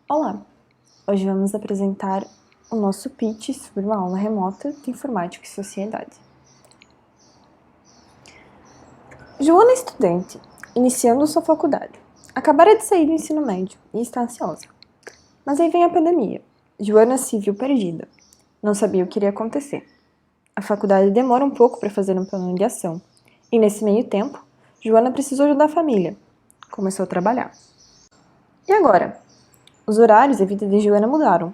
Olá! Hoje vamos apresentar o nosso pitch sobre uma aula remota de Informática e Sociedade. Joana é estudante, iniciando sua faculdade. Acabara de sair do ensino médio e está ansiosa. Mas aí vem a pandemia. Joana se viu perdida. Não sabia o que iria acontecer. A faculdade demora um pouco para fazer um plano de ação. E nesse meio tempo, Joana precisou ajudar a família. Começou a trabalhar. E agora? Os horários e a vida de Joana mudaram.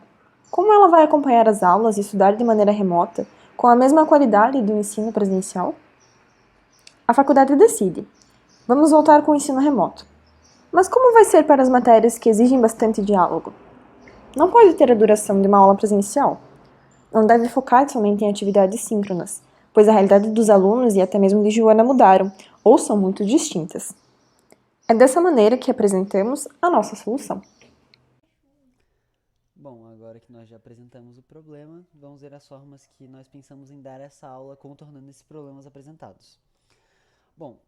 Como ela vai acompanhar as aulas e estudar de maneira remota, com a mesma qualidade do ensino presencial? A faculdade decide. Vamos voltar com o ensino remoto. Mas como vai ser para as matérias que exigem bastante diálogo? Não pode ter a duração de uma aula presencial. Não deve focar somente em atividades síncronas, pois a realidade dos alunos e até mesmo de Joana mudaram, ou são muito distintas. É dessa maneira que apresentamos a nossa solução. Bom, agora que nós já apresentamos o problema, vamos ver as formas que nós pensamos em dar essa aula contornando esses problemas apresentados. Bom,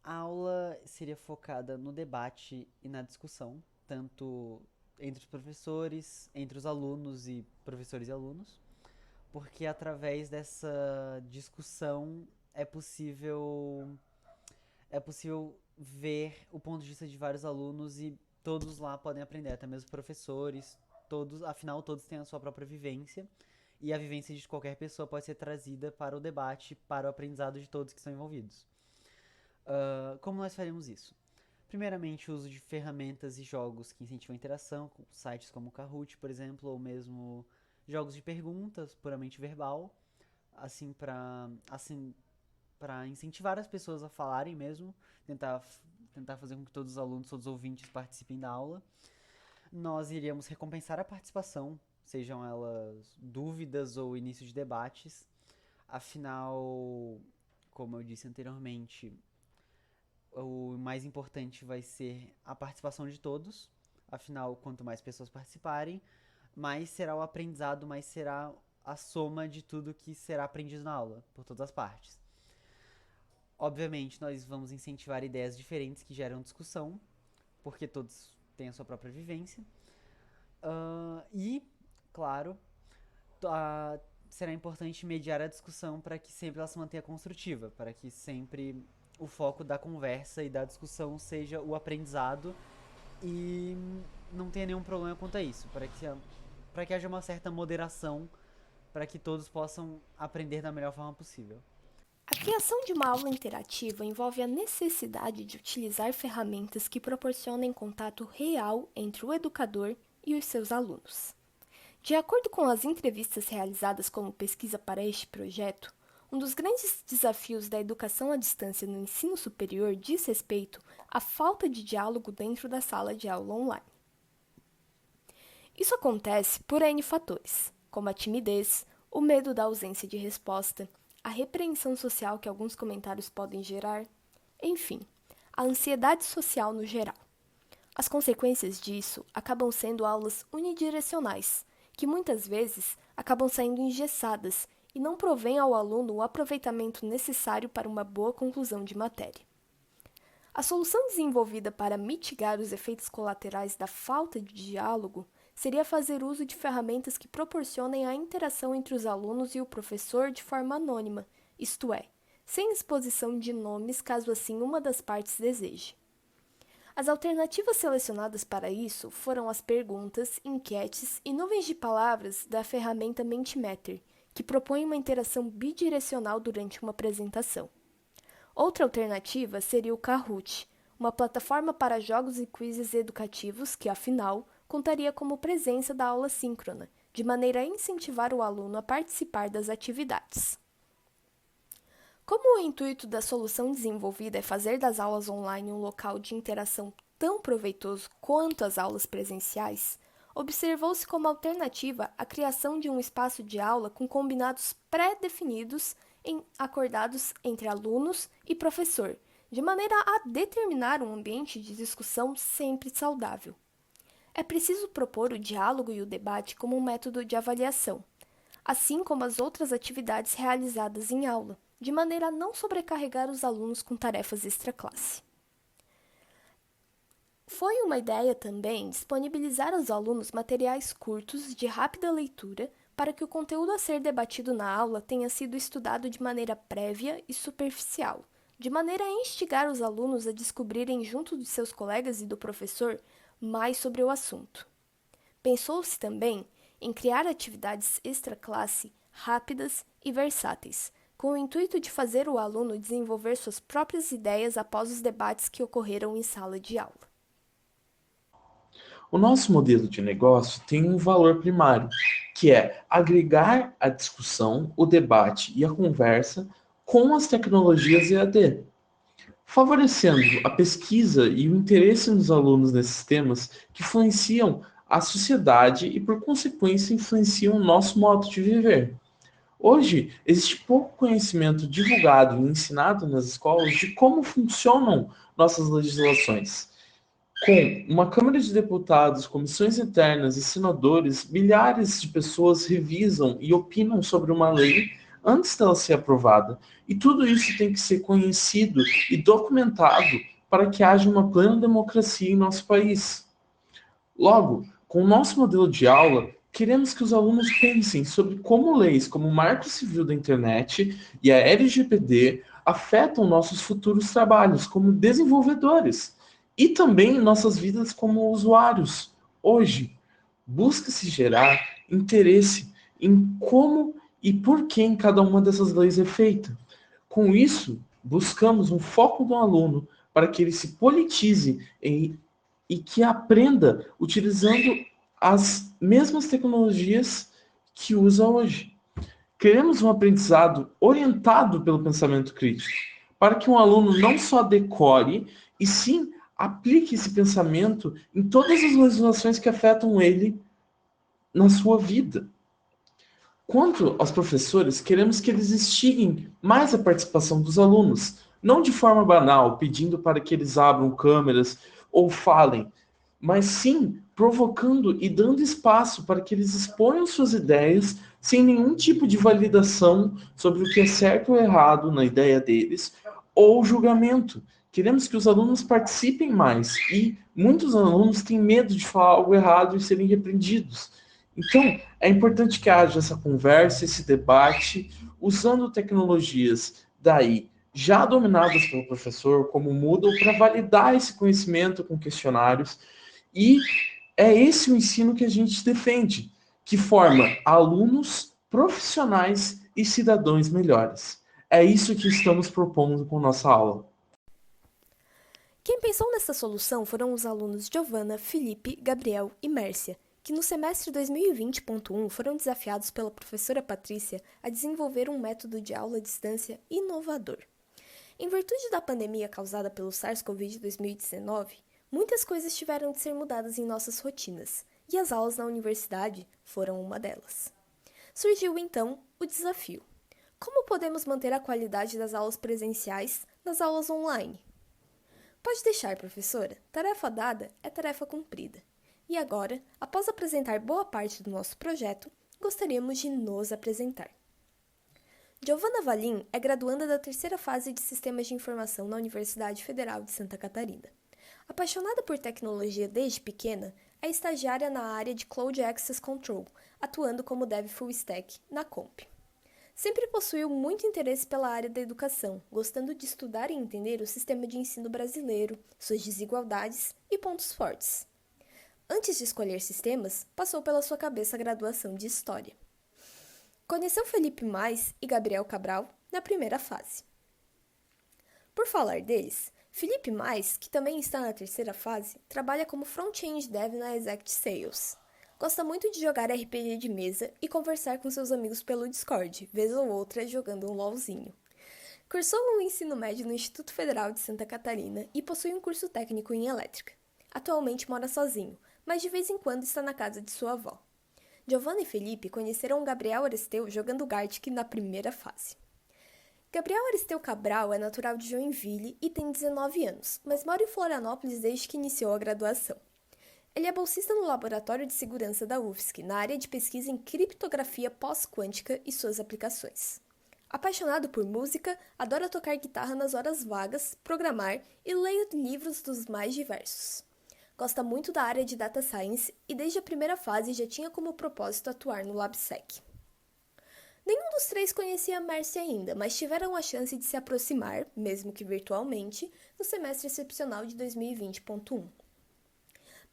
a aula seria focada no debate e na discussão, tanto entre os professores, entre os alunos e professores e alunos, porque através dessa discussão é possível é possível ver o ponto de vista de vários alunos e todos lá podem aprender, até mesmo professores, todos, afinal todos têm a sua própria vivência e a vivência de qualquer pessoa pode ser trazida para o debate, para o aprendizado de todos que estão envolvidos. Como nós faremos isso? Primeiramente, o uso de ferramentas e jogos que incentivam a interação, com sites como o Kahoot, por exemplo, ou mesmo jogos de perguntas puramente verbal, assim para incentivar as pessoas a falarem mesmo, tentar, tentar fazer com que todos os alunos, todos os ouvintes participem da aula. Nós iríamos recompensar a participação, sejam elas dúvidas ou início de debates. Afinal, como eu disse anteriormente, o mais importante vai ser a participação de todos. Afinal, quanto mais pessoas participarem, mais será o aprendizado, mais será a soma de tudo que será aprendido na aula, por todas as partes. Obviamente, nós vamos incentivar ideias diferentes que geram discussão, porque todos têm a sua própria vivência. E, claro, uh, será importante mediar a discussão para que sempre ela se mantenha construtiva, para que sempre o foco da conversa e da discussão seja o aprendizado e não tenha nenhum problema quanto a isso, para que haja uma certa moderação, para que todos possam aprender da melhor forma possível. A criação de uma aula interativa envolve a necessidade de utilizar ferramentas que proporcionem contato real entre o educador e os seus alunos. De acordo com as entrevistas realizadas como pesquisa para este projeto, um dos grandes desafios da educação à distância no ensino superior diz respeito à falta de diálogo dentro da sala de aula online. Isso acontece por N fatores, como a timidez, o medo da ausência de resposta, a repreensão social que alguns comentários podem gerar, enfim, a ansiedade social no geral. As consequências disso acabam sendo aulas unidirecionais, que muitas vezes acabam saindo engessadas e não provêm ao aluno o aproveitamento necessário para uma boa conclusão de matéria. A solução desenvolvida para mitigar os efeitos colaterais da falta de diálogo seria fazer uso de ferramentas que proporcionem a interação entre os alunos e o professor de forma anônima, isto é, sem exposição de nomes caso assim uma das partes deseje. As alternativas selecionadas para isso foram as perguntas, enquetes e nuvens de palavras da ferramenta Mentimeter, que propõe uma interação bidirecional durante uma apresentação. Outra alternativa seria o Kahoot, uma plataforma para jogos e quizzes educativos que, afinal, contaria como presença da aula síncrona, de maneira a incentivar o aluno a participar das atividades. Como o intuito da solução desenvolvida é fazer das aulas online um local de interação tão proveitoso quanto as aulas presenciais, observou-se como alternativa a criação de um espaço de aula com combinados pré-definidos acordados entre alunos e professor, de maneira a determinar um ambiente de discussão sempre saudável. É preciso propor o diálogo e o debate como um método de avaliação, assim como as outras atividades realizadas em aula, de maneira a não sobrecarregar os alunos com tarefas extraclasse. Foi uma ideia também disponibilizar aos alunos materiais curtos de rápida leitura para que o conteúdo a ser debatido na aula tenha sido estudado de maneira prévia e superficial, de maneira a instigar os alunos a descobrirem junto de seus colegas e do professor mais sobre o assunto. Pensou-se também em criar atividades extra-classe rápidas e versáteis, com o intuito de fazer o aluno desenvolver suas próprias ideias após os debates que ocorreram em sala de aula. O nosso modelo de negócio tem um valor primário, que é agregar a discussão, o debate e a conversa com as tecnologias EAD, favorecendo a pesquisa e o interesse dos alunos nesses temas que influenciam a sociedade e, por consequência, influenciam o nosso modo de viver. Hoje, existe pouco conhecimento divulgado e ensinado nas escolas de como funcionam nossas legislações. Com uma Câmara de Deputados, comissões internas e senadores, milhares de pessoas revisam e opinam sobre uma lei antes dela ser aprovada. E tudo isso tem que ser conhecido e documentado para que haja uma plena democracia em nosso país. Logo, com o nosso modelo de aula, queremos que os alunos pensem sobre como leis como o Marco Civil da Internet e a LGPD afetam nossos futuros trabalhos como desenvolvedores e também nossas vidas como usuários. Hoje, busca-se gerar interesse em como e por que em cada uma dessas leis é feita. Com isso, buscamos um foco do aluno para que ele se politize e que aprenda utilizando as mesmas tecnologias que usa hoje. Queremos um aprendizado orientado pelo pensamento crítico, para que um aluno não só decore, e sim aplique esse pensamento em todas as legislações que afetam ele na sua vida. Quanto aos professores, queremos que eles instiguem mais a participação dos alunos, não de forma banal, pedindo para que eles abram câmeras ou falem, mas sim provocando e dando espaço para que eles exponham suas ideias sem nenhum tipo de validação sobre o que é certo ou errado na ideia deles, ou julgamento. Queremos que os alunos participem mais e muitos alunos têm medo de falar algo errado e serem repreendidos. Então, é importante que haja essa conversa, esse debate, usando tecnologias daí já dominadas pelo professor, como Moodle, para validar esse conhecimento com questionários. E é esse o ensino que a gente defende, que forma alunos profissionais e cidadãos melhores. É isso que estamos propondo com nossa aula. Quem pensou nessa solução foram os alunos Giovana, Felipe, Gabriel e Mércia, que no semestre 2020.1 foram desafiados pela professora Patrícia a desenvolver um método de aula à distância inovador. Em virtude da pandemia causada pelo SARS-CoV 2019, muitas coisas tiveram de ser mudadas em nossas rotinas, e as aulas na universidade foram uma delas. Surgiu então o desafio: como podemos manter a qualidade das aulas presenciais nas aulas online? Pode deixar, professora, tarefa dada é tarefa cumprida. E agora, após apresentar boa parte do nosso projeto, gostaríamos de nos apresentar. Giovana Valim é graduanda da terceira fase de Sistemas de Informação na Universidade Federal de Santa Catarina. Apaixonada por tecnologia desde pequena, é estagiária na área de Cloud Access Control, atuando como Dev Full Stack na Comp. Sempre possuiu muito interesse pela área da educação, gostando de estudar e entender o sistema de ensino brasileiro, suas desigualdades e pontos fortes. Antes de escolher sistemas, passou pela sua cabeça a graduação de História. Conheceu Felipe Mais e Gabriel Cabral na primeira fase. Por falar deles, Felipe Mais, que também está na terceira fase, trabalha como front-end dev na Exact Sales. Gosta muito de jogar RPG de mesa e conversar com seus amigos pelo Discord, vez ou outra jogando um LOLzinho. Cursou o ensino médio no Instituto Federal de Santa Catarina e possui um curso técnico em elétrica. Atualmente mora sozinho, mas de vez em quando está na casa de sua avó. Giovana e Felipe conheceram Gabriel Aristeu jogando Gartic na primeira fase. Gabriel Aristeu Cabral é natural de Joinville e tem 19 anos, mas mora em Florianópolis desde que iniciou a graduação. Ele é bolsista no Laboratório de Segurança da UFSC, na área de pesquisa em criptografia pós-quântica e suas aplicações. Apaixonado por música, adora tocar guitarra nas horas vagas, programar e ler livros dos mais diversos. Gosta muito da área de Data Science e desde a primeira fase já tinha como propósito atuar no LabSec. Nenhum dos três conhecia a Mercy ainda, mas tiveram a chance de se aproximar, mesmo que virtualmente, no semestre excepcional de 2020.1.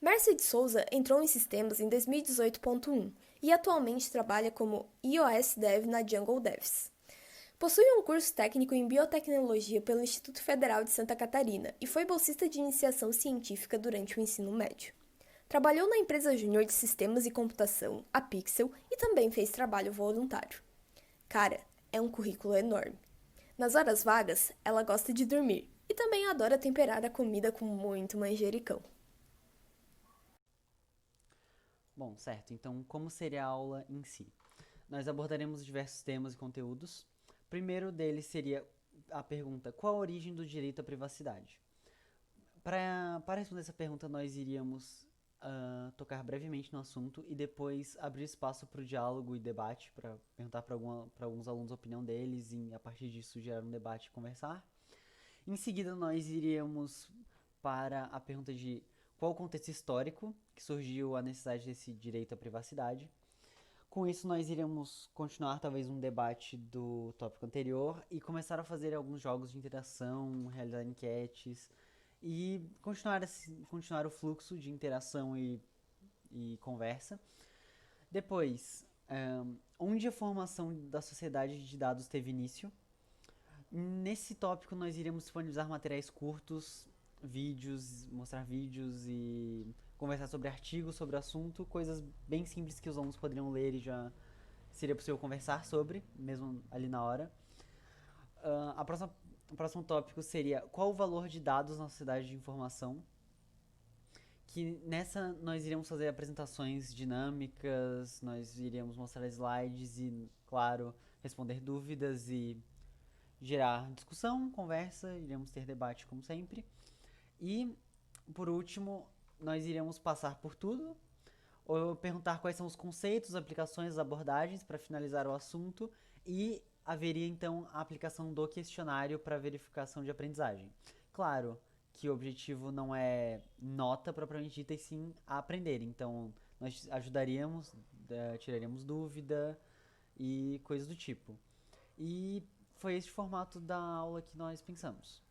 Mercy de Souza entrou em sistemas em 2018.1 e atualmente trabalha como iOS Dev na Jungle Devs. Possui um curso técnico em biotecnologia pelo Instituto Federal de Santa Catarina e foi bolsista de iniciação científica durante o ensino médio. Trabalhou na empresa júnior de sistemas e computação, a Pixel, e também fez trabalho voluntário. Cara, é um currículo enorme. Nas horas vagas, ela gosta de dormir e também adora temperar a comida com muito manjericão. Bom, certo. Então, como seria a aula em si? Nós abordaremos diversos temas e conteúdos. O primeiro deles seria a pergunta: qual a origem do direito à privacidade? Para responder essa pergunta, nós iríamos tocar brevemente no assunto e depois abrir espaço para o diálogo e debate, para perguntar para alguns alunos a opinião deles e, a partir disso, gerar um debate e conversar. Em seguida, nós iríamos para a pergunta de qual o contexto histórico que surgiu a necessidade desse direito à privacidade. Com isso, nós iremos continuar talvez um debate do tópico anterior e começar a fazer alguns jogos de interação, realizar enquetes e continuar o fluxo de interação e conversa. Depois, onde a formação da sociedade de dados teve início. Nesse tópico, nós iremos disponibilizar materiais curtos, mostrar vídeos e conversar sobre artigos sobre o assunto, coisas bem simples que os alunos poderiam ler e já seria possível conversar sobre, mesmo ali na hora. O próximo tópico seria qual o valor de dados na sociedade de informação, que nessa nós iremos fazer apresentações dinâmicas, nós iríamos mostrar slides e, claro, responder dúvidas e gerar discussão, conversa, iremos ter debate como sempre. E, por último, nós iremos passar por tudo, ou perguntar quais são os conceitos, aplicações, abordagens para finalizar o assunto e haveria então a aplicação do questionário para verificação de aprendizagem. Claro que o objetivo não é nota propriamente dita, e sim a aprender. Então, nós ajudaríamos, tiraríamos dúvida e coisas do tipo. E foi esse o formato da aula que nós pensamos.